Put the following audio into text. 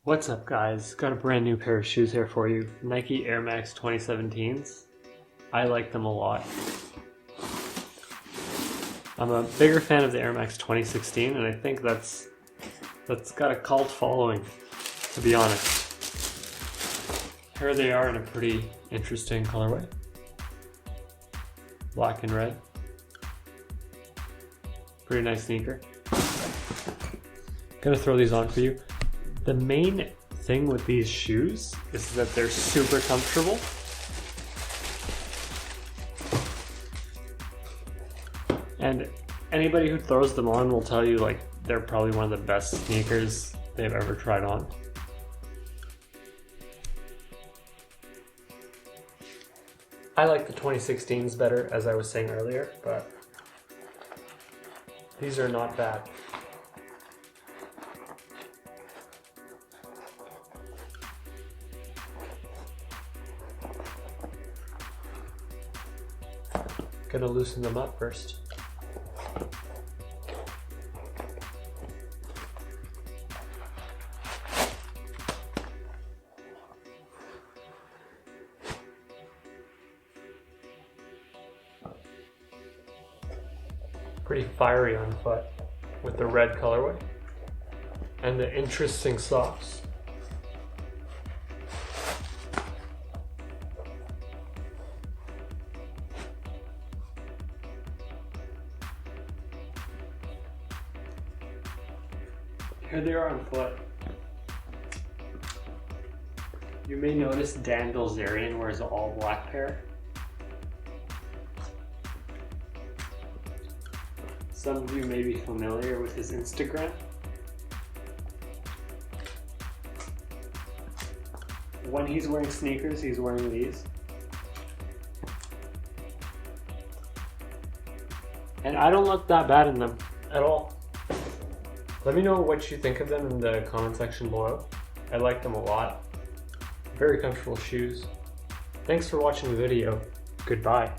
What's up, guys? Got a brand new pair of shoes here for you. Nike Air Max 2017s. I like them a lot. I'm a bigger fan of the Air Max 2016, and I think that's got a cult following, to be honest. Here they are in a pretty interesting colorway. Black and red. Pretty nice sneaker. Gonna throw these on for you. The main thing with these shoes is that they're super comfortable. And anybody who throws them on will tell you like they're probably one of the best sneakers they've ever tried on. I like the 2016s better, as I was saying earlier, but these are not bad. Gonna loosen them up first. Pretty fiery on foot with the red colorway and the interesting socks. Here they are on foot. You may notice Dan Bilzerian wears an all black pair. Some of you may be familiar with his Instagram. When he's wearing sneakers, he's wearing these. And I don't look that bad in them at all. Let me know what you think of them in the comment section below. I like them a lot. Very comfortable shoes. Thanks for watching the video. Goodbye.